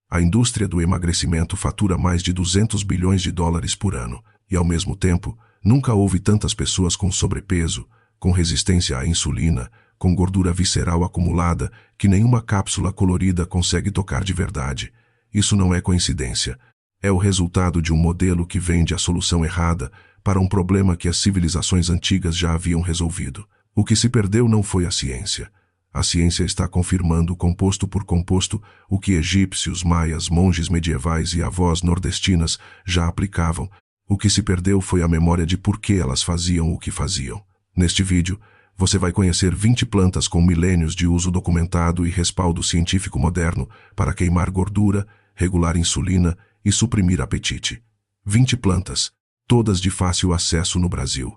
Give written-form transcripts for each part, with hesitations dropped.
A indústria do emagrecimento fatura mais de 200 bilhões de dólares por ano, e ao mesmo tempo, nunca houve tantas pessoas com sobrepeso, com resistência à insulina, com gordura visceral acumulada, que nenhuma cápsula colorida consegue tocar de verdade. Isso não é coincidência. É o resultado de um modelo que vende a solução errada para um problema que as civilizações antigas já haviam resolvido. O que se perdeu não foi a ciência. A ciência está confirmando, composto por composto, o que egípcios, maias, monges medievais e avós nordestinas já aplicavam. O que se perdeu foi a memória de por que elas faziam o que faziam. Neste vídeo, você vai conhecer 20 plantas com milênios de uso documentado e respaldo científico moderno para queimar gordura, regular insulina e suprimir apetite. 20 plantas, todas de fácil acesso no Brasil.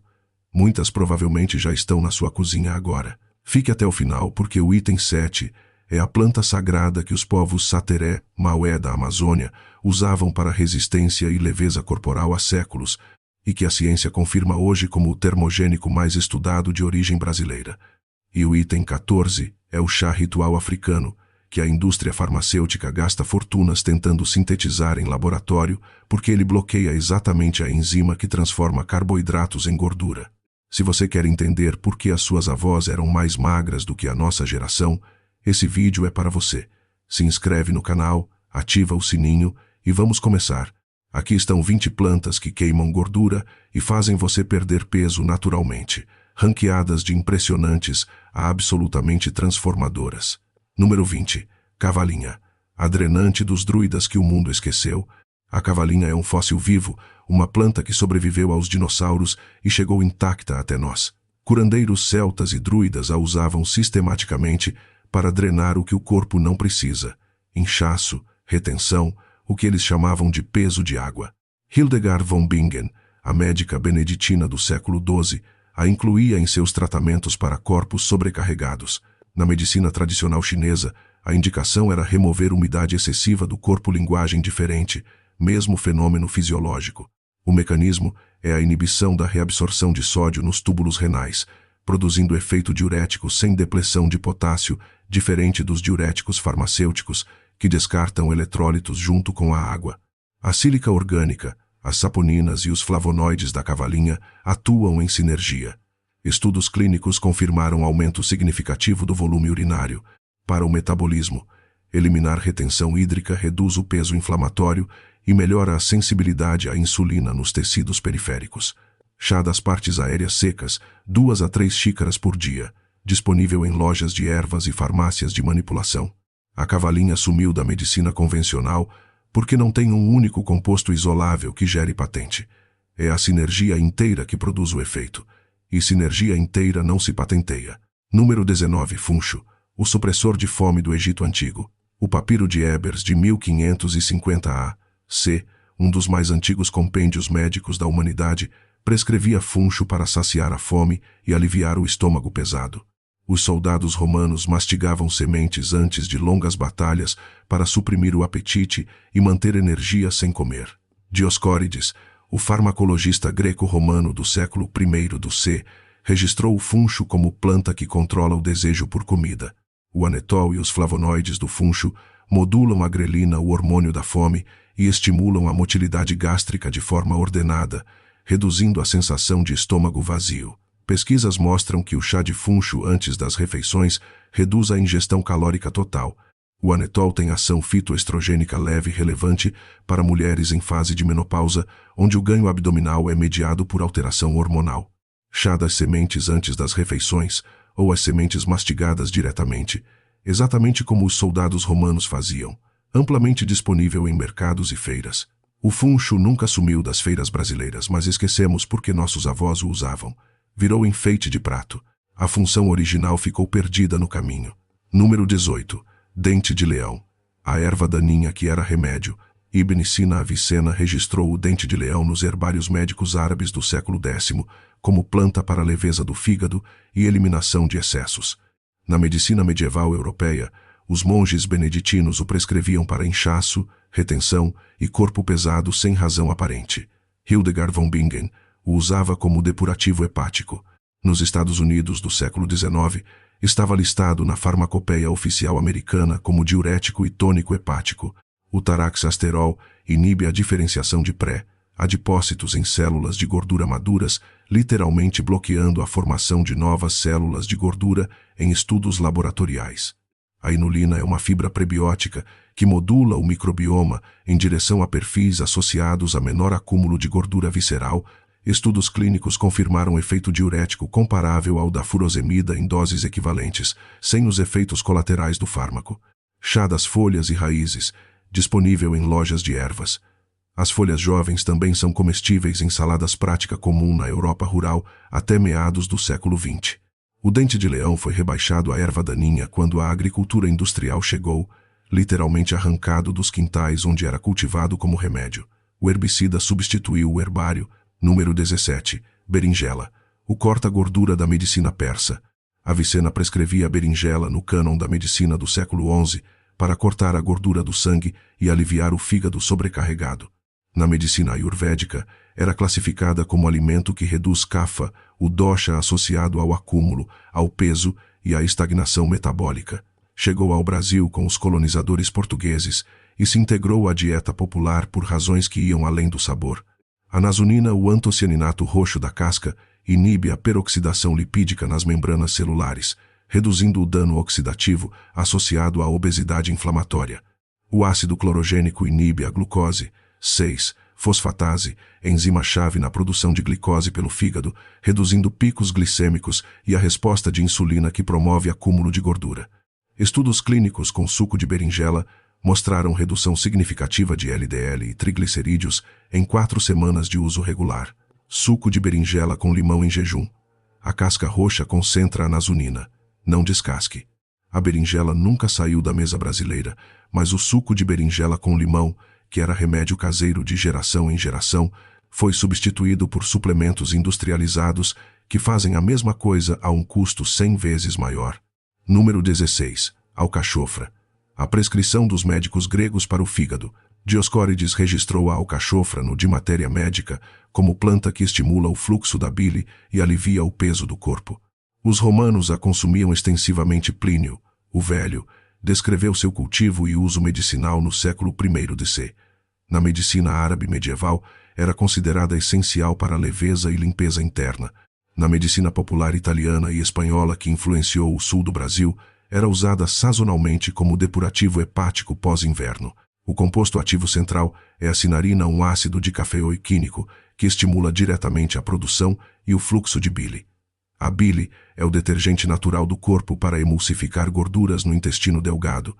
Muitas provavelmente já estão na sua cozinha agora. Fique até o final, porque o item 7 é a planta sagrada que os povos Sateré, Maué da Amazônia usavam para resistência e leveza corporal há séculos, e que a ciência confirma hoje como o termogênico mais estudado de origem brasileira. E o item 14 é o chá ritual africano, que a indústria farmacêutica gasta fortunas tentando sintetizar em laboratório, porque ele bloqueia exatamente a enzima que transforma carboidratos em gordura. Se você quer entender por que as suas avós eram mais magras do que a nossa geração, esse vídeo é para você. Se inscreve no canal, ativa o sininho e vamos começar. Aqui estão 20 plantas que queimam gordura e fazem você perder peso naturalmente, ranqueadas de impressionantes a absolutamente transformadoras. Número 20. Cavalinha. A drenante dos druidas que o mundo esqueceu. A cavalinha é um fóssil vivo, uma planta que sobreviveu aos dinossauros e chegou intacta até nós. Curandeiros celtas e druidas a usavam sistematicamente para drenar o que o corpo não precisa. Inchaço, retenção, o que eles chamavam de peso de água. Hildegard von Bingen, a médica beneditina do século XII, a incluía em seus tratamentos para corpos sobrecarregados. Na medicina tradicional chinesa, a indicação era remover umidade excessiva do corpo, linguagem diferente, mesmo fenômeno fisiológico. O mecanismo é a inibição da reabsorção de sódio nos túbulos renais, produzindo efeito diurético sem depressão de potássio, diferente dos diuréticos farmacêuticos, que descartam eletrólitos junto com a água. A sílica orgânica, as saponinas e os flavonoides da cavalinha atuam em sinergia. Estudos clínicos confirmaram aumento significativo do volume urinário. Para o metabolismo, eliminar retenção hídrica reduz o peso inflamatório e melhora a sensibilidade à insulina nos tecidos periféricos. Chá das partes aéreas secas, 2 a 3 xícaras por dia, disponível em lojas de ervas e farmácias de manipulação. A cavalinha sumiu da medicina convencional porque não tem um único composto isolável que gere patente. É a sinergia inteira que produz o efeito. E sinergia inteira não se patenteia. Número 19. Funcho, o supressor de fome do Egito Antigo. O papiro de Ebers de 1550 a.C., um dos mais antigos compêndios médicos da humanidade, prescrevia funcho para saciar a fome e aliviar o estômago pesado. Os soldados romanos mastigavam sementes antes de longas batalhas para suprimir o apetite e manter energia sem comer. Dioscórides, o farmacologista greco-romano do século I d.C., registrou o funcho como planta que controla o desejo por comida. O anetol e os flavonoides do funcho modulam a grelina, o hormônio da fome, e estimulam a motilidade gástrica de forma ordenada, reduzindo a sensação de estômago vazio. Pesquisas mostram que o chá de funcho antes das refeições reduz a ingestão calórica total. O anetol tem ação fitoestrogênica leve relevante para mulheres em fase de menopausa, onde o ganho abdominal é mediado por alteração hormonal. Chá das sementes antes das refeições, ou as sementes mastigadas diretamente, exatamente como os soldados romanos faziam, amplamente disponível em mercados e feiras. O funcho nunca sumiu das feiras brasileiras, mas esquecemos porque nossos avós o usavam. Virou enfeite de prato. A função original ficou perdida no caminho. Número 18. Dente de leão. A erva daninha que era remédio. Ibn Sina Avicena registrou o dente de leão nos herbários médicos árabes do século X como planta para a leveza do fígado e eliminação de excessos. Na medicina medieval europeia, os monges beneditinos o prescreviam para inchaço, retenção e corpo pesado sem razão aparente. Hildegard von Bingen o usava como depurativo hepático. Nos Estados Unidos do século XIX, estava listado na farmacopeia oficial americana como diurético e tônico hepático. O taraxasterol inibe a diferenciação de pré-adipócitos em células de gordura maduras, literalmente bloqueando a formação de novas células de gordura em estudos laboratoriais. A inulina é uma fibra prebiótica que modula o microbioma em direção a perfis associados a menor acúmulo de gordura visceral. Estudos clínicos confirmaram efeito diurético comparável ao da furosemida em doses equivalentes, sem os efeitos colaterais do fármaco. Chá das folhas e raízes, disponível em lojas de ervas. As folhas jovens também são comestíveis em saladas prática comum na Europa rural até meados do século XX. O dente de leão foi rebaixado a erva daninha quando a agricultura industrial chegou, literalmente arrancado dos quintais onde era cultivado como remédio. O herbicida substituiu o herbário. Número 17. Berinjela. O corta-gordura da medicina persa. Avicena prescrevia a berinjela no cânon da medicina do século XI para cortar a gordura do sangue e aliviar o fígado sobrecarregado. Na medicina ayurvédica, era classificada como alimento que reduz kapha, o dosha associado ao acúmulo, ao peso e à estagnação metabólica. Chegou ao Brasil com os colonizadores portugueses e se integrou à dieta popular por razões que iam além do sabor. A nasunina, o antocianinato roxo da casca, inibe a peroxidação lipídica nas membranas celulares, reduzindo o dano oxidativo associado à obesidade inflamatória. O ácido clorogênico inibe a glucose 6-fosfatase, enzima-chave na produção de glicose pelo fígado, reduzindo picos glicêmicos e a resposta de insulina que promove acúmulo de gordura. Estudos clínicos com suco de berinjela mostraram redução significativa de LDL e triglicerídeos em 4 semanas de uso regular. Suco de berinjela com limão em jejum. A casca roxa concentra a nasunina. Não descasque. A berinjela nunca saiu da mesa brasileira, mas o suco de berinjela com limão, que era remédio caseiro de geração em geração, foi substituído por suplementos industrializados que fazem a mesma coisa a um custo 100 vezes maior. Número 16. Alcachofra. A prescrição dos médicos gregos para o fígado. Dioscórides registrou a alcachofra no De Matéria Médica como planta que estimula o fluxo da bile e alivia o peso do corpo. Os romanos a consumiam extensivamente. Plínio, o Velho, descreveu seu cultivo e uso medicinal no século I d.C. Na medicina árabe medieval, era considerada essencial para a leveza e limpeza interna. Na medicina popular italiana e espanhola que influenciou o sul do Brasil, era usada sazonalmente como depurativo hepático pós-inverno. O composto ativo central é a cinarina, um ácido dicafeoiquínico que estimula diretamente a produção e o fluxo de bile. A bile é o detergente natural do corpo para emulsificar gorduras no intestino delgado.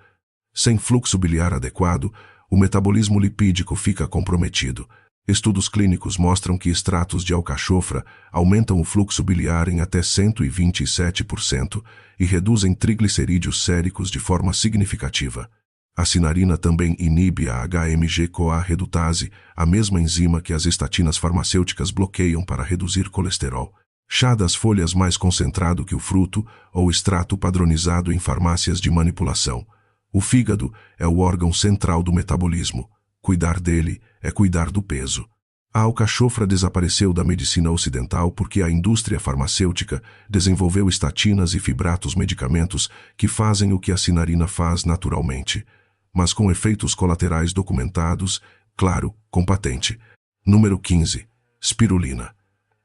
Sem fluxo biliar adequado, o metabolismo lipídico fica comprometido. Estudos clínicos mostram que extratos de alcachofra aumentam o fluxo biliar em até 127% e reduzem triglicerídeos séricos de forma significativa. A cinarina também inibe a HMG-CoA redutase, a mesma enzima que as estatinas farmacêuticas bloqueiam para reduzir colesterol. Chá das folhas mais concentrado que o fruto ou extrato padronizado em farmácias de manipulação. O fígado é o órgão central do metabolismo. Cuidar dele é cuidar do peso. A alcachofra desapareceu da medicina ocidental porque a indústria farmacêutica desenvolveu estatinas e fibratos medicamentos que fazem o que a cinarina faz naturalmente, mas com efeitos colaterais documentados, claro, com patente. Número 15. Spirulina.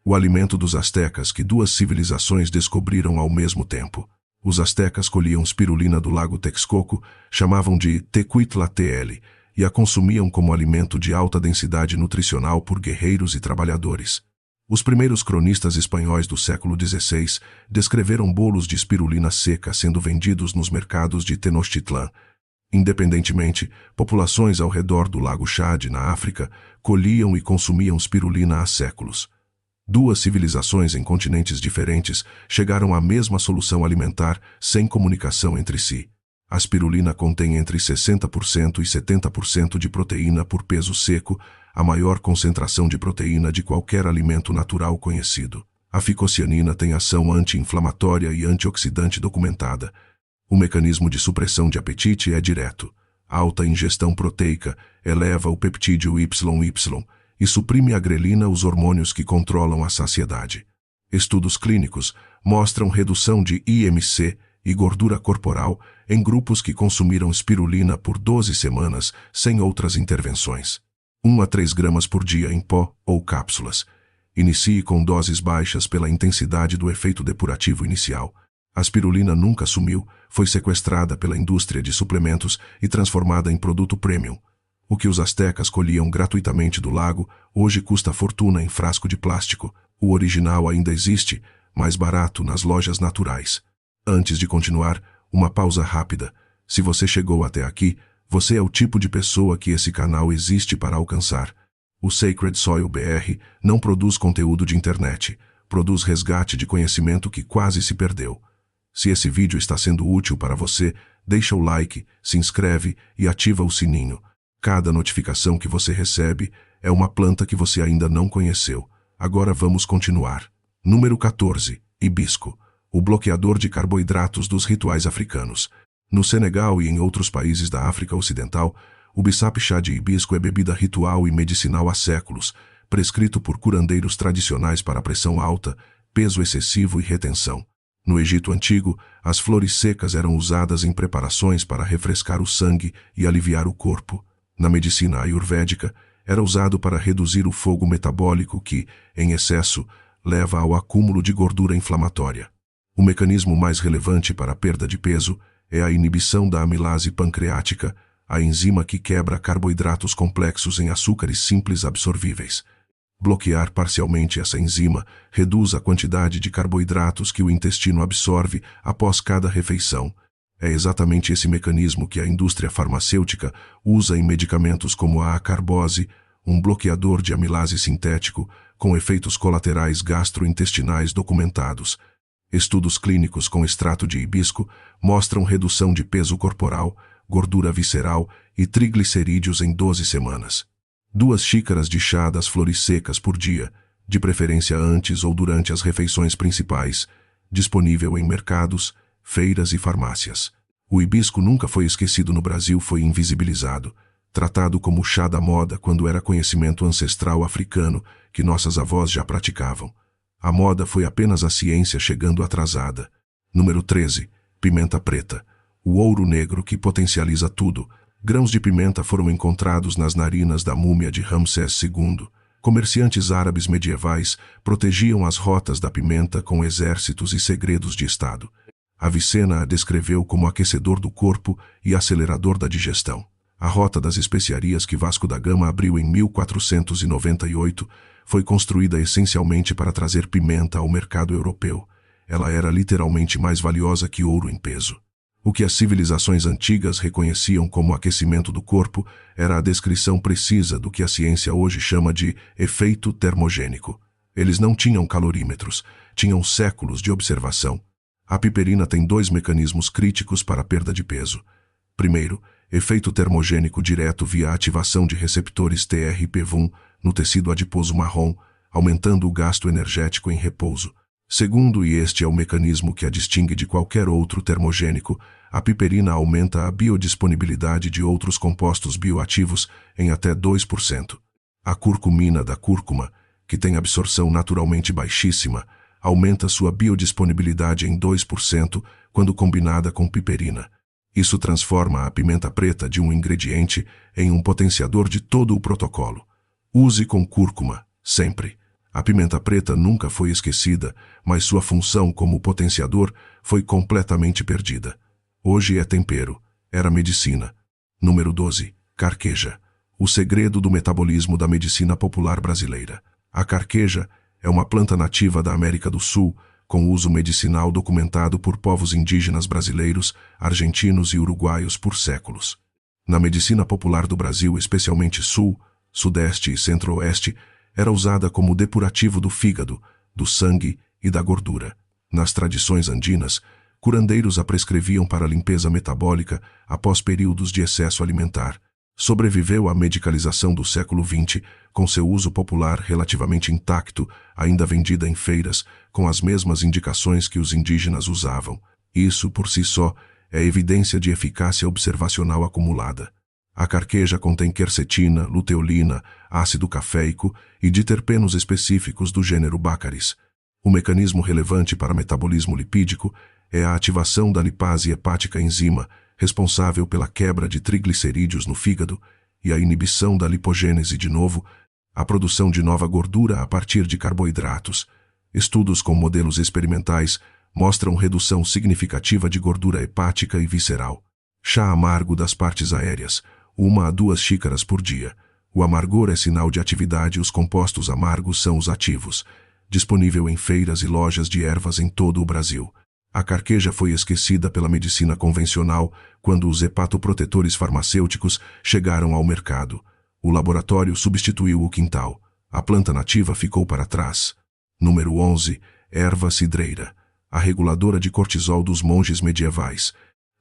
O alimento dos astecas que 2 civilizações descobriram ao mesmo tempo. Os astecas colhiam spirulina do lago Texcoco, chamavam de tecuitla-tl, e a consumiam como alimento de alta densidade nutricional por guerreiros e trabalhadores. Os primeiros cronistas espanhóis do século XVI descreveram bolos de espirulina seca sendo vendidos nos mercados de Tenochtitlan. Independentemente, populações ao redor do lago Chad, na África, colhiam e consumiam espirulina há séculos. 2 civilizações em continentes diferentes chegaram à mesma solução alimentar sem comunicação entre si. A espirulina contém entre 60% e 70% de proteína por peso seco, a maior concentração de proteína de qualquer alimento natural conhecido. A ficocianina tem ação anti-inflamatória e antioxidante documentada. O mecanismo de supressão de apetite é direto. Alta ingestão proteica eleva o peptídeo YY e suprime a grelina, os hormônios que controlam a saciedade. Estudos clínicos mostram redução de IMC e gordura corporal em grupos que consumiram espirulina por 12 semanas sem outras intervenções. 1 a 3 gramas por dia em pó ou cápsulas. Inicie com doses baixas pela intensidade do efeito depurativo inicial. A espirulina nunca sumiu, foi sequestrada pela indústria de suplementos e transformada em produto premium. O que os astecas colhiam gratuitamente do lago, hoje custa fortuna em frasco de plástico. O original ainda existe, mais barato nas lojas naturais. Antes de continuar, uma pausa rápida. Se você chegou até aqui, você é o tipo de pessoa que esse canal existe para alcançar. O Sacred Soil BR não produz conteúdo de internet, produz resgate de conhecimento que quase se perdeu. Se esse vídeo está sendo útil para você, deixa o like, se inscreve e ativa o sininho. Cada notificação que você recebe é uma planta que você ainda não conheceu. Agora vamos continuar. Número 14. Hibisco, o bloqueador de carboidratos dos rituais africanos. No Senegal e em outros países da África Ocidental, o bissap chá de hibisco é bebida ritual e medicinal há séculos, prescrito por curandeiros tradicionais para pressão alta, peso excessivo e retenção. No Egito Antigo, as flores secas eram usadas em preparações para refrescar o sangue e aliviar o corpo. Na medicina ayurvédica, era usado para reduzir o fogo metabólico que, em excesso, leva ao acúmulo de gordura inflamatória. O mecanismo mais relevante para a perda de peso é a inibição da amilase pancreática, a enzima que quebra carboidratos complexos em açúcares simples absorvíveis. Bloquear parcialmente essa enzima reduz a quantidade de carboidratos que o intestino absorve após cada refeição. É exatamente esse mecanismo que a indústria farmacêutica usa em medicamentos como a acarbose, um bloqueador de amilase sintético com efeitos colaterais gastrointestinais documentados. Estudos clínicos com extrato de hibisco mostram redução de peso corporal, gordura visceral e triglicerídeos em 12 semanas. 2 xícaras de chá das flores secas por dia, de preferência antes ou durante as refeições principais, disponível em mercados, feiras e farmácias. O hibisco nunca foi esquecido no Brasil, foi invisibilizado, tratado como chá da moda quando era conhecimento ancestral africano que nossas avós já praticavam. A moda foi apenas a ciência chegando atrasada. Número 13. Pimenta preta. O ouro negro que potencializa tudo. Grãos de pimenta foram encontrados nas narinas da múmia de Ramsés II. Comerciantes árabes medievais protegiam as rotas da pimenta com exércitos e segredos de Estado. Avicena a descreveu como aquecedor do corpo e acelerador da digestão. A rota das especiarias que Vasco da Gama abriu em 1498 foi construída essencialmente para trazer pimenta ao mercado europeu. Ela era literalmente mais valiosa que ouro em peso. O que as civilizações antigas reconheciam como aquecimento do corpo era a descrição precisa do que a ciência hoje chama de efeito termogênico. Eles não tinham calorímetros, tinham séculos de observação. A piperina tem 2 mecanismos críticos para a perda de peso. Primeiro, efeito termogênico direto via ativação de receptores TRPV1 no tecido adiposo marrom, aumentando o gasto energético em repouso. Segundo, e este é o mecanismo que a distingue de qualquer outro termogênico, a piperina aumenta a biodisponibilidade de outros compostos bioativos em até 2%. A curcumina da cúrcuma, que tem absorção naturalmente baixíssima, aumenta sua biodisponibilidade em 2% quando combinada com piperina. Isso transforma a pimenta preta de um ingrediente em um potenciador de todo o protocolo. Use com cúrcuma, sempre. A pimenta preta nunca foi esquecida, mas sua função como potenciador foi completamente perdida. Hoje é tempero, era medicina. Número 12. Carqueja. O segredo do metabolismo da medicina popular brasileira. A carqueja é uma planta nativa da América do Sul, com uso medicinal documentado por povos indígenas brasileiros, argentinos e uruguaios por séculos. Na medicina popular do Brasil, especialmente Sul, Sudeste e Centro-Oeste, era usada como depurativo do fígado, do sangue e da gordura. Nas tradições andinas, curandeiros a prescreviam para limpeza metabólica após períodos de excesso alimentar. Sobreviveu à medicalização do século XX, com seu uso popular relativamente intacto, ainda vendida em feiras, com as mesmas indicações que os indígenas usavam. Isso, por si só, é evidência de eficácia observacional acumulada. A carqueja contém quercetina, luteolina, ácido caféico e diterpenos específicos do gênero Baccharis. O mecanismo relevante para metabolismo lipídico é a ativação da lipase hepática enzima, responsável pela quebra de triglicerídeos no fígado, e a inibição da lipogênese de novo, a produção de nova gordura a partir de carboidratos. Estudos com modelos experimentais mostram redução significativa de gordura hepática e visceral. Chá amargo das partes aéreas, 1 a 2 xícaras por dia. O amargor é sinal de atividade e os compostos amargos são os ativos. Disponível em feiras e lojas de ervas em todo o Brasil. A carqueja foi esquecida pela medicina convencional quando os hepatoprotetores farmacêuticos chegaram ao mercado. O laboratório substituiu o quintal. A planta nativa ficou para trás. Número 11. Erva cidreira. A reguladora de cortisol dos monges medievais.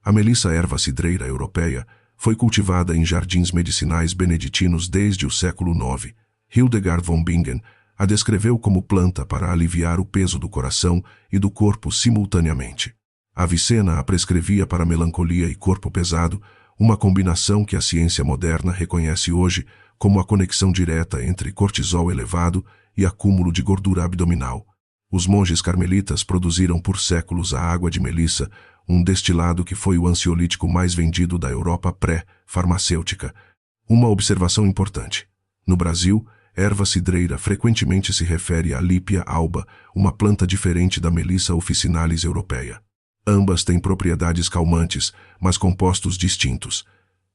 A Melissa erva cidreira europeia foi cultivada em jardins medicinais beneditinos desde o século IX. Hildegard von Bingen a descreveu como planta para aliviar o peso do coração e do corpo simultaneamente. Avicena a prescrevia para melancolia e corpo pesado, uma combinação que a ciência moderna reconhece hoje como a conexão direta entre cortisol elevado e acúmulo de gordura abdominal. Os monges carmelitas produziram por séculos a água de melissa, um destilado que foi o ansiolítico mais vendido da Europa pré-farmacêutica. Uma observação importante. No Brasil, erva cidreira frequentemente se refere a Lipia alba, uma planta diferente da Melissa officinalis europeia. Ambas têm propriedades calmantes, mas compostos distintos.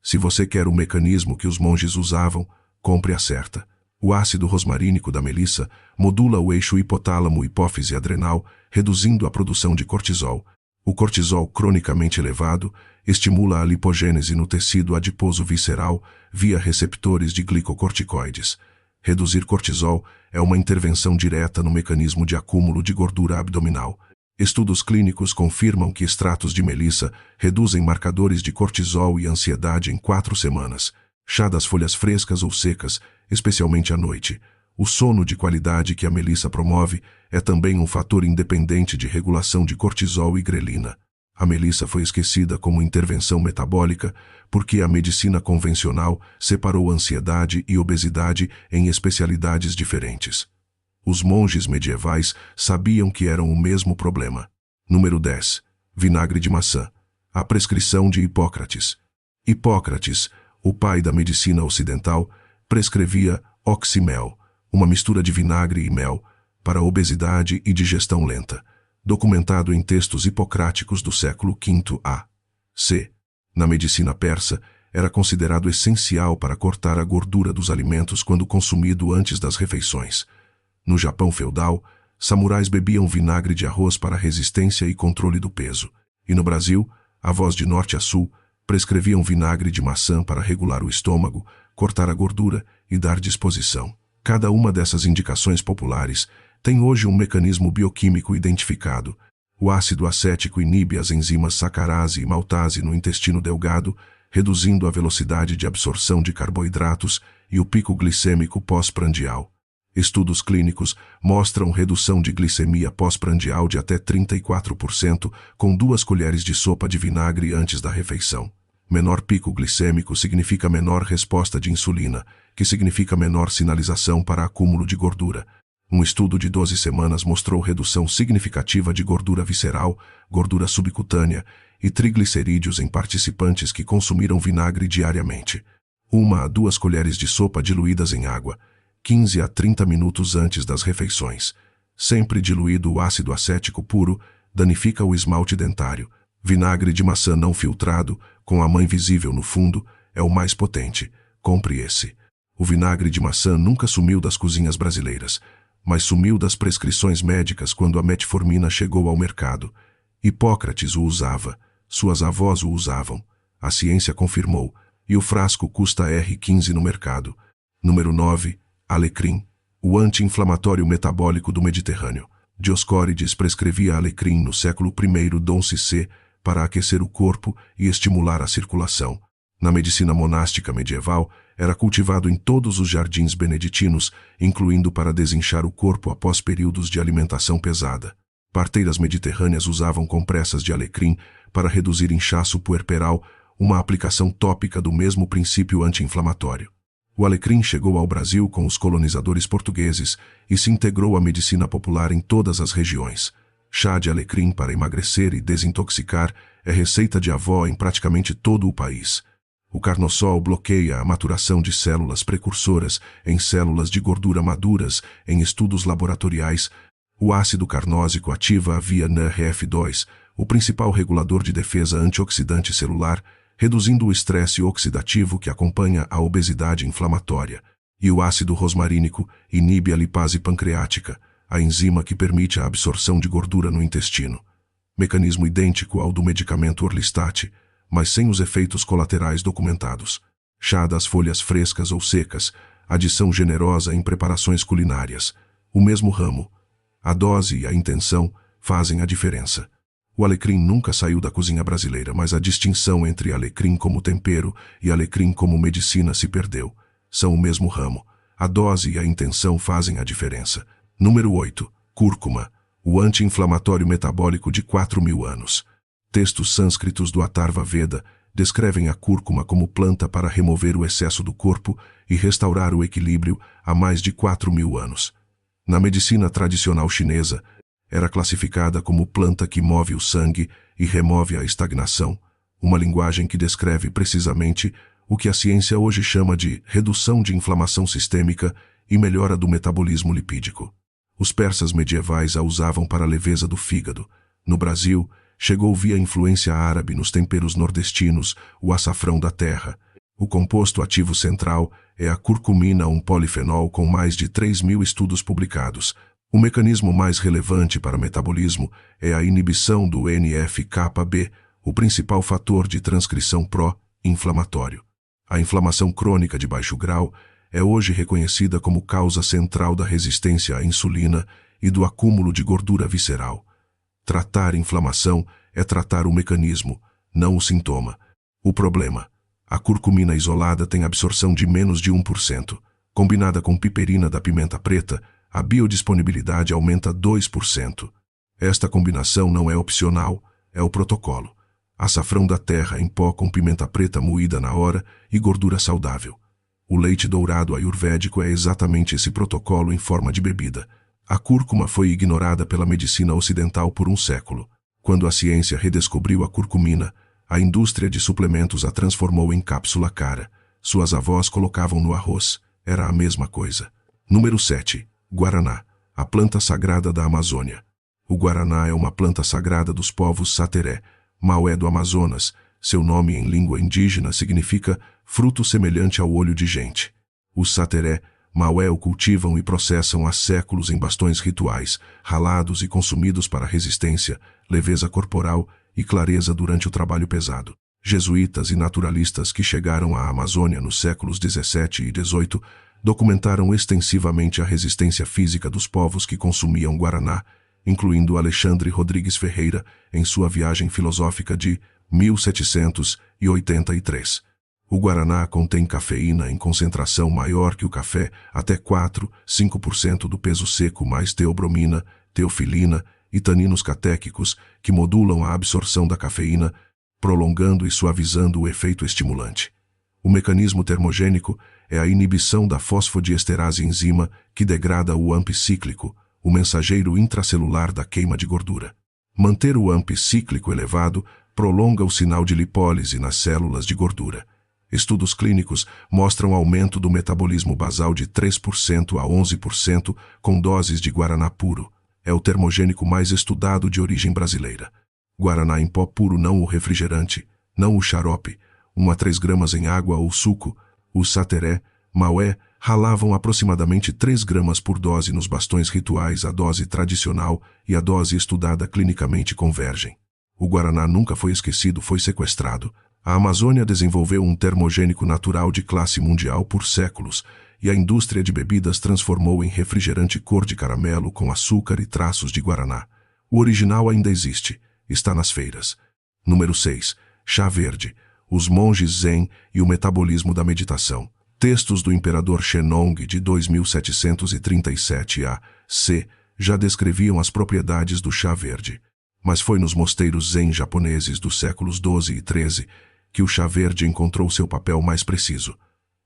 Se você quer o mecanismo que os monges usavam, compre a certa. O ácido rosmarínico da Melissa modula o eixo hipotálamo-hipófise adrenal, reduzindo a produção de cortisol. O cortisol cronicamente elevado estimula a lipogênese no tecido adiposo visceral via receptores de glicocorticoides. Reduzir cortisol é uma intervenção direta no mecanismo de acúmulo de gordura abdominal. Estudos clínicos confirmam que extratos de melissa reduzem marcadores de cortisol e ansiedade em 4 semanas. Chá das folhas frescas ou secas, especialmente à noite. O sono de qualidade que a melissa promove é também um fator independente de regulação de cortisol e grelina. A melissa foi esquecida como intervenção metabólica porque a medicina convencional separou ansiedade e obesidade em especialidades diferentes. Os monges medievais sabiam que eram o mesmo problema. Número 10. Vinagre de maçã. A prescrição de Hipócrates. Hipócrates, o pai da medicina ocidental, prescrevia oximel, uma mistura de vinagre e mel, para obesidade e digestão lenta, documentado em textos hipocráticos do século V a.C. Na medicina persa, era considerado essencial para cortar a gordura dos alimentos quando consumido antes das refeições. No Japão feudal, samurais bebiam vinagre de arroz para resistência e controle do peso. E no Brasil, avós de norte a sul prescreviam vinagre de maçã para regular o estômago, cortar a gordura e dar disposição. Cada uma dessas indicações populares tem hoje um mecanismo bioquímico identificado. O ácido acético inibe as enzimas sacarase e maltase no intestino delgado, reduzindo a velocidade de absorção de carboidratos e o pico glicêmico pós-prandial. Estudos clínicos mostram redução de glicemia pós-prandial de até 34% com 2 colheres de sopa de vinagre antes da refeição. Menor pico glicêmico significa menor resposta de insulina, que significa menor sinalização para acúmulo de gordura. Um estudo de 12 semanas mostrou redução significativa de gordura visceral, gordura subcutânea e triglicerídeos em participantes que consumiram vinagre diariamente. 1 a 2 colheres de sopa diluídas em água, 15 a 30 minutos antes das refeições. Sempre diluído o ácido acético puro, danifica o esmalte dentário. Vinagre de maçã não filtrado, com a mãe visível no fundo, é o mais potente. Compre esse. O vinagre de maçã nunca sumiu das cozinhas brasileiras, mas sumiu das prescrições médicas quando a metformina chegou ao mercado. Hipócrates o usava, suas avós o usavam. A ciência confirmou, e o frasco custa R$15 no mercado. Número 9. Alecrim, o anti-inflamatório metabólico do Mediterrâneo. Dioscórides prescrevia alecrim no século I Dom Cissé para aquecer o corpo e estimular a circulação. Na medicina monástica medieval, era cultivado em todos os jardins beneditinos, incluindo para desinchar o corpo após períodos de alimentação pesada. Parteiras mediterrâneas usavam compressas de alecrim para reduzir inchaço puerperal, uma aplicação tópica do mesmo princípio anti-inflamatório. O alecrim chegou ao Brasil com os colonizadores portugueses e se integrou à medicina popular em todas as regiões. Chá de alecrim para emagrecer e desintoxicar é receita de avó em praticamente todo o país. O carnosol bloqueia a maturação de células precursoras em células de gordura maduras em estudos laboratoriais. O ácido carnósico ativa a via NRF2, o principal regulador de defesa antioxidante celular, reduzindo o estresse oxidativo que acompanha a obesidade inflamatória. E o ácido rosmarínico inibe a lipase pancreática, a enzima que permite a absorção de gordura no intestino. Mecanismo idêntico ao do medicamento Orlistat, mas sem os efeitos colaterais documentados. Chá das folhas frescas ou secas, adição generosa em preparações culinárias. O mesmo ramo. A dose e a intenção fazem a diferença. O alecrim nunca saiu da cozinha brasileira, mas a distinção entre alecrim como tempero e alecrim como medicina se perdeu. São o mesmo ramo. A dose e a intenção fazem a diferença. Número 8. Cúrcuma, o anti-inflamatório metabólico de 4.000 anos. Textos sânscritos do Atharva Veda descrevem a cúrcuma como planta para remover o excesso do corpo e restaurar o equilíbrio há mais de 4.000 anos. Na medicina tradicional chinesa, era classificada como planta que move o sangue e remove a estagnação, uma linguagem que descreve precisamente o que a ciência hoje chama de redução de inflamação sistêmica e melhora do metabolismo lipídico. Os persas medievais a usavam para a leveza do fígado. No Brasil, chegou via influência árabe nos temperos nordestinos o açafrão da terra. O composto ativo central é a curcumina, um polifenol com mais de 3.000 estudos publicados. O mecanismo mais relevante para o metabolismo é a inibição do NF-κB, o principal fator de transcrição pró-inflamatório. A inflamação crônica de baixo grau é hoje reconhecida como causa central da resistência à insulina e do acúmulo de gordura visceral. Tratar inflamação é tratar o mecanismo, não o sintoma. O problema: a curcumina isolada tem absorção de menos de 1%. Combinada com piperina da pimenta preta, a biodisponibilidade aumenta 2%. Esta combinação não é opcional, é o protocolo. Açafrão da terra em pó com pimenta preta moída na hora e gordura saudável. O leite dourado ayurvédico é exatamente esse protocolo em forma de bebida. A cúrcuma foi ignorada pela medicina ocidental por um século. Quando a ciência redescobriu a curcumina, a indústria de suplementos a transformou em cápsula cara. Suas avós colocavam no arroz. Era a mesma coisa. Número 7. Guaraná, a planta sagrada da Amazônia. O guaraná é uma planta sagrada dos povos Sateré, Maué do Amazonas. Seu nome em língua indígena significa fruto semelhante ao olho de gente. Os Sateré, Maué o cultivam e processam há séculos em bastões rituais, ralados e consumidos para resistência, leveza corporal e clareza durante o trabalho pesado. Jesuítas e naturalistas que chegaram à Amazônia nos séculos 17 e 18 documentaram extensivamente a resistência física dos povos que consumiam guaraná, incluindo Alexandre Rodrigues Ferreira em sua viagem filosófica de 1783. O guaraná contém cafeína em concentração maior que o café, até 4-5% do peso seco, mais teobromina, teofilina e taninos catéquicos que modulam a absorção da cafeína, prolongando e suavizando o efeito estimulante. O mecanismo termogênico é a inibição da fosfodiesterase enzima que degrada o AMP cíclico, o mensageiro intracelular da queima de gordura. Manter o AMP cíclico elevado prolonga o sinal de lipólise nas células de gordura. Estudos clínicos mostram aumento do metabolismo basal de 3% a 11% com doses de guaraná puro. É o termogênico mais estudado de origem brasileira. Guaraná em pó puro, não o refrigerante, não o xarope, 1 a 3 gramas em água ou suco. Os Sateré, Maué, ralavam aproximadamente 3 gramas por dose nos bastões rituais. A dose tradicional e a dose estudada clinicamente convergem. O guaraná nunca foi esquecido, foi sequestrado. A Amazônia desenvolveu um termogênico natural de classe mundial por séculos, e a indústria de bebidas transformou em refrigerante cor de caramelo com açúcar e traços de guaraná. O original ainda existe, está nas feiras. Número 6. Chá verde, os monges zen e o metabolismo da meditação. Textos do imperador Shennong de 2737 a.C. já descreviam as propriedades do chá verde. Mas foi nos mosteiros zen japoneses dos séculos XII e XIII que o chá verde encontrou seu papel mais preciso.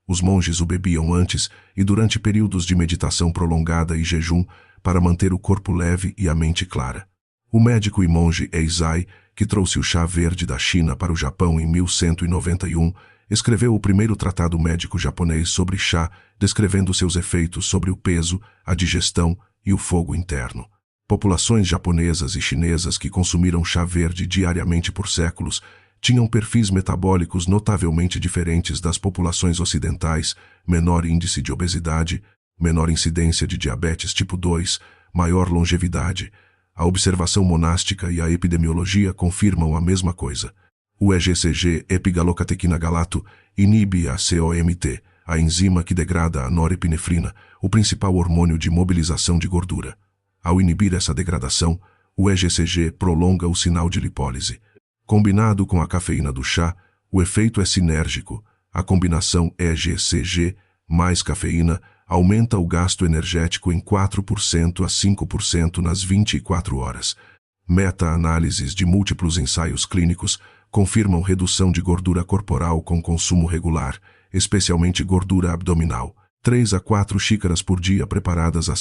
Os monges o bebiam antes e durante períodos de meditação prolongada e jejum para manter o corpo leve e a mente clara. O médico e monge Eisai, que trouxe o chá verde da China para o Japão em 1191, escreveu o primeiro tratado médico japonês sobre chá, descrevendo seus efeitos sobre o peso, a digestão e o fogo interno. Populações japonesas e chinesas que consumiram chá verde diariamente por séculos tinham perfis metabólicos notavelmente diferentes das populações ocidentais, menor índice de obesidade, menor incidência de diabetes tipo 2, maior longevidade. A observação monástica e a epidemiologia confirmam a mesma coisa. O EGCG, epigalocatequina galato, inibe a COMT, a enzima que degrada a norepinefrina, o principal hormônio de mobilização de gordura. Ao inibir essa degradação, o EGCG prolonga o sinal de lipólise. Combinado com a cafeína do chá, o efeito é sinérgico. A combinação EGCG mais cafeína aumenta o gasto energético em 4% a 5% nas 24 horas. Meta-análises de múltiplos ensaios clínicos confirmam redução de gordura corporal com consumo regular, especialmente gordura abdominal. 3 a 4 xícaras por dia preparadas a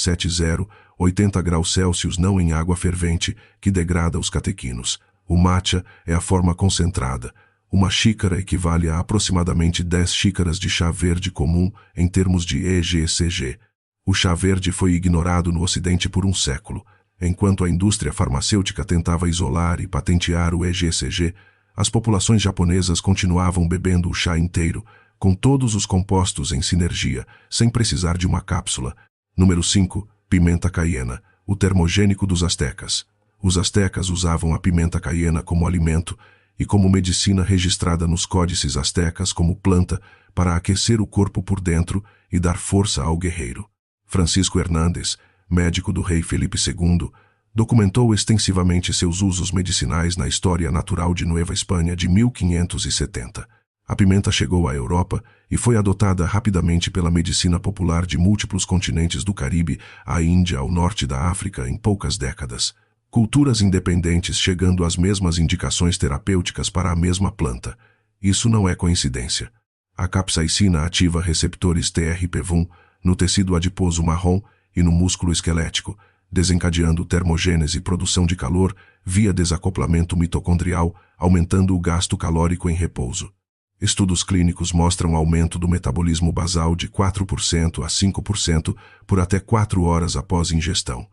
80 graus Celsius, não em água fervente, que degrada os catequinos. O matcha é a forma concentrada. Uma xícara equivale a aproximadamente 10 xícaras de chá verde comum em termos de EGCG. O chá verde foi ignorado no Ocidente por um século. Enquanto a indústria farmacêutica tentava isolar e patentear o EGCG, as populações japonesas continuavam bebendo o chá inteiro, com todos os compostos em sinergia, sem precisar de uma cápsula. Número 5. Pimenta caiena, o termogênico dos astecas. Os astecas usavam a pimenta caiena como alimento e como medicina registrada nos códices astecas como planta para aquecer o corpo por dentro e dar força ao guerreiro. Francisco Hernández, médico do rei Felipe II, documentou extensivamente seus usos medicinais na História Natural de Nueva Espanha de 1570. A pimenta chegou à Europa e foi adotada rapidamente pela medicina popular de múltiplos continentes do Caribe à Índia ao norte da África em poucas décadas. Culturas independentes chegando às mesmas indicações terapêuticas para a mesma planta. Isso não é coincidência. A capsaicina ativa receptores TRPV1 no tecido adiposo marrom e no músculo esquelético, desencadeando termogênese e produção de calor via desacoplamento mitocondrial, aumentando o gasto calórico em repouso. Estudos clínicos mostram aumento do metabolismo basal de 4% a 5% por até 4 horas após ingestão.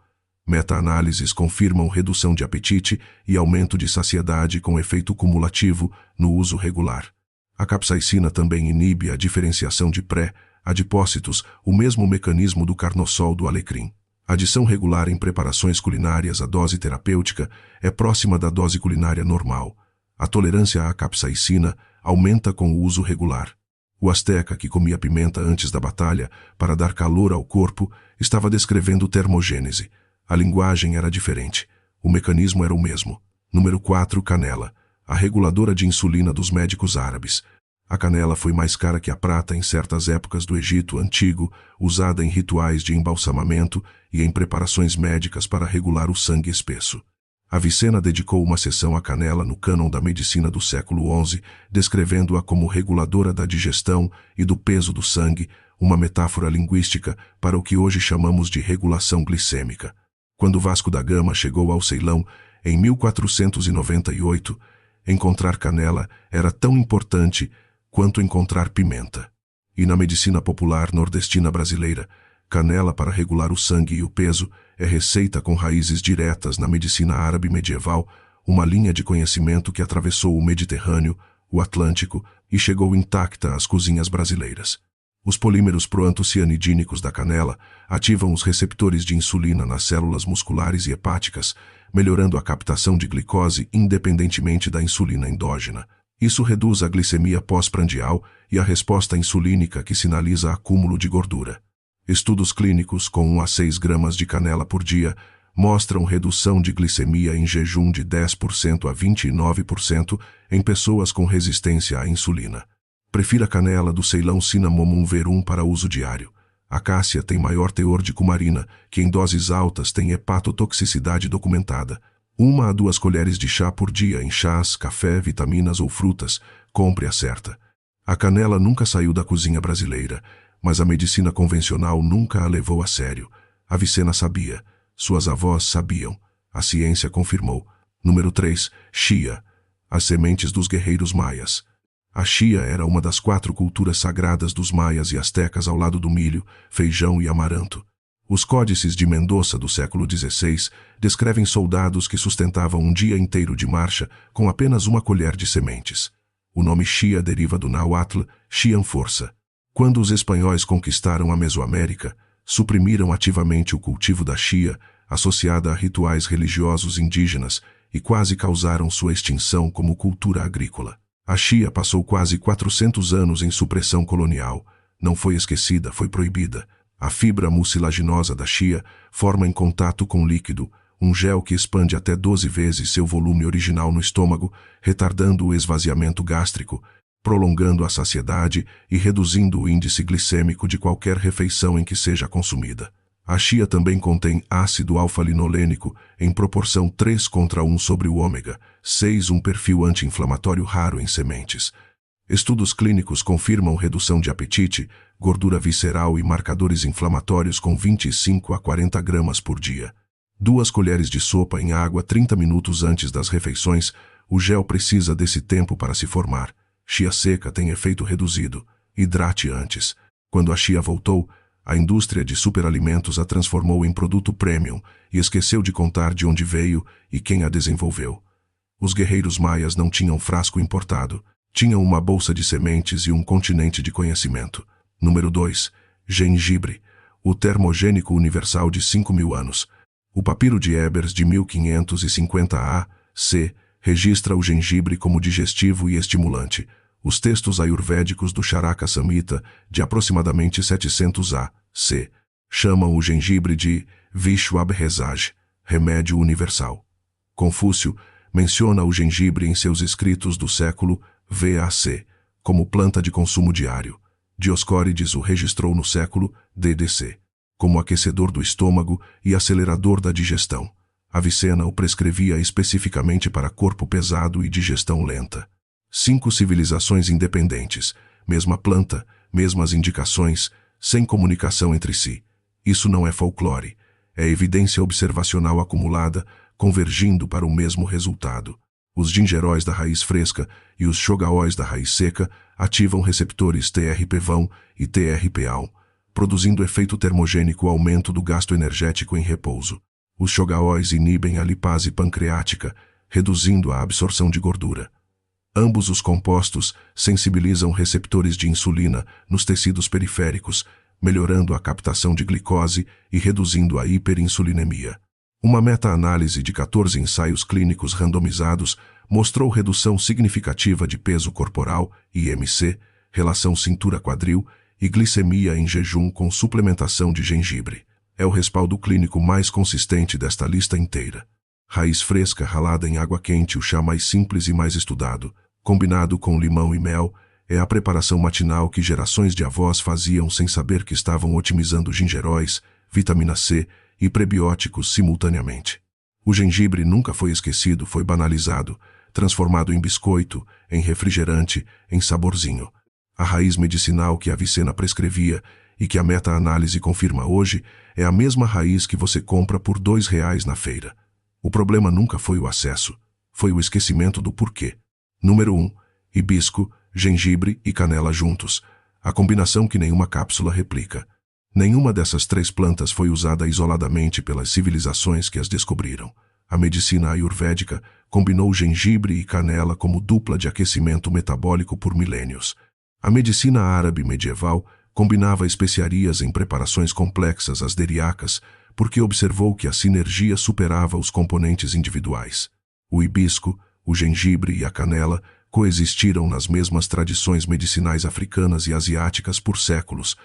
Meta-análises confirmam redução de apetite e aumento de saciedade com efeito cumulativo no uso regular. A capsaicina também inibe a diferenciação de pré-adipócitos, o mesmo mecanismo do carnosol do alecrim. Adição regular em preparações culinárias à dose terapêutica é próxima da dose culinária normal. A tolerância à capsaicina aumenta com o uso regular. O asteca que comia pimenta antes da batalha para dar calor ao corpo estava descrevendo termogênese. A linguagem era diferente. O mecanismo era o mesmo. Número 4. Canela, a reguladora de insulina dos médicos árabes. A canela foi mais cara que a prata em certas épocas do Egito Antigo, usada em rituais de embalsamamento e em preparações médicas para regular o sangue espesso. Avicena dedicou uma seção à canela no cânon da medicina do século XI, descrevendo-a como reguladora da digestão e do peso do sangue, uma metáfora linguística para o que hoje chamamos de regulação glicêmica. Quando Vasco da Gama chegou ao Ceilão, em 1498, encontrar canela era tão importante quanto encontrar pimenta. E na medicina popular nordestina brasileira, canela para regular o sangue e o peso é receita com raízes diretas na medicina árabe medieval, uma linha de conhecimento que atravessou o Mediterrâneo, o Atlântico e chegou intacta às cozinhas brasileiras. Os polímeros proantocianidínicos da canela ativam os receptores de insulina nas células musculares e hepáticas, melhorando a captação de glicose independentemente da insulina endógena. Isso reduz a glicemia pós-prandial e a resposta insulínica que sinaliza acúmulo de gordura. Estudos clínicos com 1 a 6 gramas de canela por dia mostram redução de glicemia em jejum de 10% a 29% em pessoas com resistência à insulina. Prefira a canela do Ceilão Cinnamomum verum para uso diário. A cássia tem maior teor de cumarina, que em doses altas tem hepatotoxicidade documentada. 1 a 2 colheres de chá por dia em chás, café, vitaminas ou frutas. Compre a certa. A canela nunca saiu da cozinha brasileira, mas a medicina convencional nunca a levou a sério. Avicena sabia. Suas avós sabiam. A ciência confirmou. Número 3. Chia. As sementes dos guerreiros maias. A chia era uma das 4 culturas sagradas dos maias e astecas ao lado do milho, feijão e amaranto. Os códices de Mendoza do século XVI descrevem soldados que sustentavam um dia inteiro de marcha com apenas uma colher de sementes. O nome chia deriva do náhuatl, chian força. Quando os espanhóis conquistaram a Mesoamérica, suprimiram ativamente o cultivo da chia, associada a rituais religiosos indígenas, e quase causaram sua extinção como cultura agrícola. A chia passou quase 400 anos em supressão colonial. Não foi esquecida, foi proibida. A fibra mucilaginosa da chia forma em contato com líquido, um gel que expande até 12 vezes seu volume original no estômago, retardando o esvaziamento gástrico, prolongando a saciedade e reduzindo o índice glicêmico de qualquer refeição em que seja consumida. A chia também contém ácido alfa-linolênico em proporção 3:1 sobre o ômega 6, um perfil anti-inflamatório raro em sementes. Estudos clínicos confirmam redução de apetite, gordura visceral e marcadores inflamatórios com 25 a 40 gramas por dia. 2 colheres de sopa em água 30 minutos antes das refeições. O gel precisa desse tempo para se formar. Chia seca tem efeito reduzido. Hidrate antes. Quando a chia voltou, a indústria de superalimentos a transformou em produto premium e esqueceu de contar de onde veio e quem a desenvolveu. Os guerreiros maias não tinham frasco importado. Tinham uma bolsa de sementes e um continente de conhecimento. Número 2. Gengibre. O termogênico universal de 5.000 anos. O papiro de Ebers de 1550 a.C. registra o gengibre como digestivo e estimulante. Os textos ayurvédicos do Charaka Samhita, de aproximadamente 700 a.C., chamam o gengibre de Vishwabhesaj, remédio universal. Confúcio menciona o gengibre em seus escritos do século VAC, como planta de consumo diário. Dioscórides o registrou no século DDC, como aquecedor do estômago e acelerador da digestão. Avicena o prescrevia especificamente para corpo pesado e digestão lenta. 5 civilizações independentes, mesma planta, mesmas indicações, sem comunicação entre si. Isso não é folclore, é evidência observacional acumulada, convergindo para o mesmo resultado. Os gingeróis da raiz fresca e os shogaóis da raiz seca ativam receptores TRP1 e TRP1, produzindo efeito termogênico aumento do gasto energético em repouso. Os shogaóis inibem a lipase pancreática, reduzindo a absorção de gordura. Ambos os compostos sensibilizam receptores de insulina nos tecidos periféricos, melhorando a captação de glicose e reduzindo a hiperinsulinemia. Uma meta-análise de 14 ensaios clínicos randomizados mostrou redução significativa de peso corporal, IMC, relação cintura-quadril e glicemia em jejum com suplementação de gengibre. É o respaldo clínico mais consistente desta lista inteira. Raiz fresca ralada em água quente, o chá mais simples e mais estudado, combinado com limão e mel, é a preparação matinal que gerações de avós faziam sem saber que estavam otimizando gingeróis, vitamina C e prebióticos simultaneamente. O gengibre nunca foi esquecido, foi banalizado, transformado em biscoito, em refrigerante, em saborzinho. A raiz medicinal que a Avicena prescrevia e que a meta-análise confirma hoje é a mesma raiz que você compra por R$ 2 na feira. O problema nunca foi o acesso, foi o esquecimento do porquê. Número 1. Hibisco, gengibre e canela juntos. A combinação que nenhuma cápsula replica. Nenhuma dessas 3 plantas foi usada isoladamente pelas civilizações que as descobriram. A medicina ayurvédica combinou gengibre e canela como dupla de aquecimento metabólico por milênios. A medicina árabe medieval combinava especiarias em preparações complexas asderiacas, porque observou que a sinergia superava os componentes individuais. O hibisco, o gengibre e a canela coexistiram nas mesmas tradições medicinais africanas e asiáticas por séculos,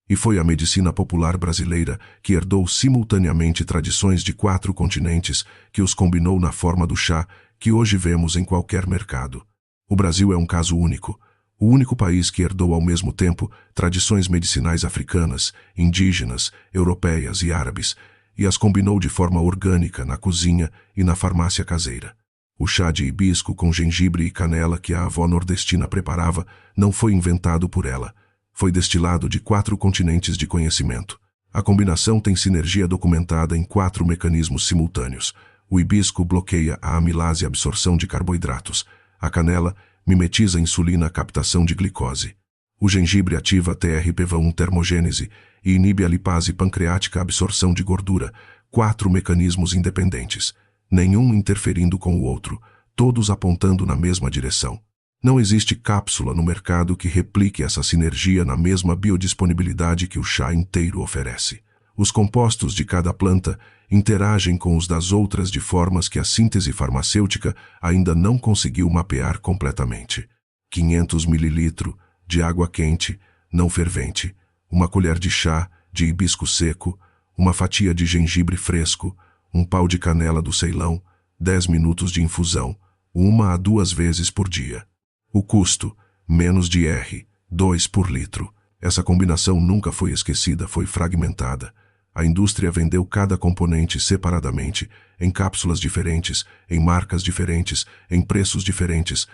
e foi a medicina popular brasileira que herdou simultaneamente tradições de 4 continentes que os combinou na forma do chá que hoje vemos em qualquer mercado. O Brasil é um caso único. O único país que herdou ao mesmo tempo tradições medicinais africanas, indígenas, europeias e árabes, e as combinou de forma orgânica na cozinha e na farmácia caseira. O chá de hibisco com gengibre e canela que a avó nordestina preparava não foi inventado por ela. Foi destilado de 4 continentes de conhecimento. A combinação tem sinergia documentada em 4 mecanismos simultâneos: O hibisco bloqueia a amilase absorção de carboidratos. A canela mimetiza a insulina a captação de glicose. O gengibre ativa a TRPV1 termogênese e inibe a lipase pancreática absorção de gordura. 4 mecanismos independentes, nenhum interferindo com o outro, todos apontando na mesma direção. Não existe cápsula no mercado que replique essa sinergia na mesma biodisponibilidade que o chá inteiro oferece. Os compostos de cada planta interagem com os das outras de formas que a síntese farmacêutica ainda não conseguiu mapear completamente. 500 ml de água quente, não fervente, uma colher de chá de hibisco seco, uma fatia de gengibre fresco, um pau de canela do Ceilão, 10 minutos de infusão, 1 a 2 vezes por dia. O custo, menos de R$ 2 por litro. Essa combinação nunca foi esquecida, foi fragmentada. A indústria vendeu cada componente separadamente, em cápsulas diferentes, em marcas diferentes, em preços diferentes.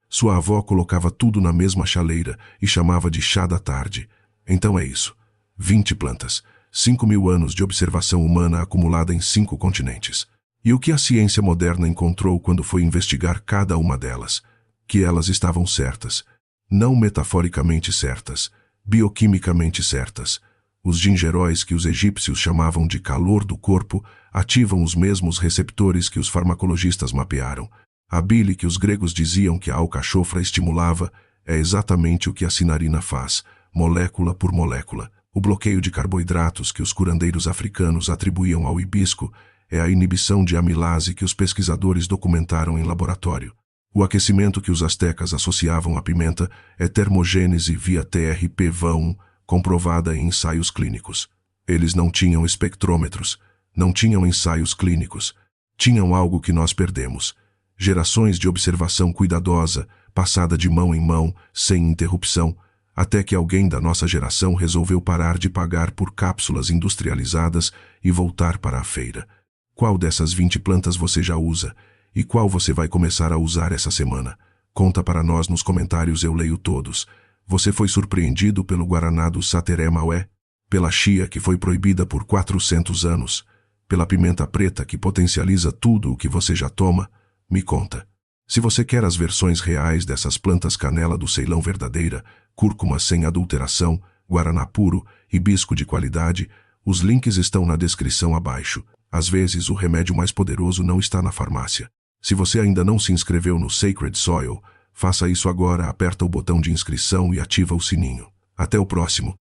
Sua avó colocava tudo na mesma chaleira e chamava de chá da tarde. Então é isso. 20 plantas, 5.000 anos de observação humana acumulada em 5 continentes. E o que a ciência moderna encontrou quando foi investigar cada uma delas? Que elas estavam certas. Não metaforicamente certas, bioquimicamente certas. Os gingeróis que os egípcios chamavam de calor do corpo ativam os mesmos receptores que os farmacologistas mapearam. A bile que os gregos diziam que a alcachofra estimulava é exatamente o que a cinarina faz, molécula por molécula. O bloqueio de carboidratos que os curandeiros africanos atribuíam ao hibisco é a inibição de amilase que os pesquisadores documentaram em laboratório. O aquecimento que os astecas associavam à pimenta é termogênese via TRPV1, comprovada em ensaios clínicos. Eles não tinham espectrômetros, não tinham ensaios clínicos. Tinham algo que nós perdemos. Gerações de observação cuidadosa, passada de mão em mão, sem interrupção, até que alguém da nossa geração resolveu parar de pagar por cápsulas industrializadas e voltar para a feira. Qual dessas 20 plantas você já usa? E qual você vai começar a usar essa semana? Conta para nós nos comentários, eu leio todos. Você foi surpreendido pelo guaraná do Sateré Maué? Pela chia que foi proibida por 400 anos? Pela pimenta preta que potencializa tudo o que você já toma? Me conta. Se você quer as versões reais dessas plantas canela do Ceilão verdadeira, cúrcuma sem adulteração, guaraná puro, hibisco de qualidade, os links estão na descrição abaixo. Às vezes o remédio mais poderoso não está na farmácia. Se você ainda não se inscreveu no Sacred Soil, faça isso agora, aperta o botão de inscrição e ativa o sininho. Até o próximo.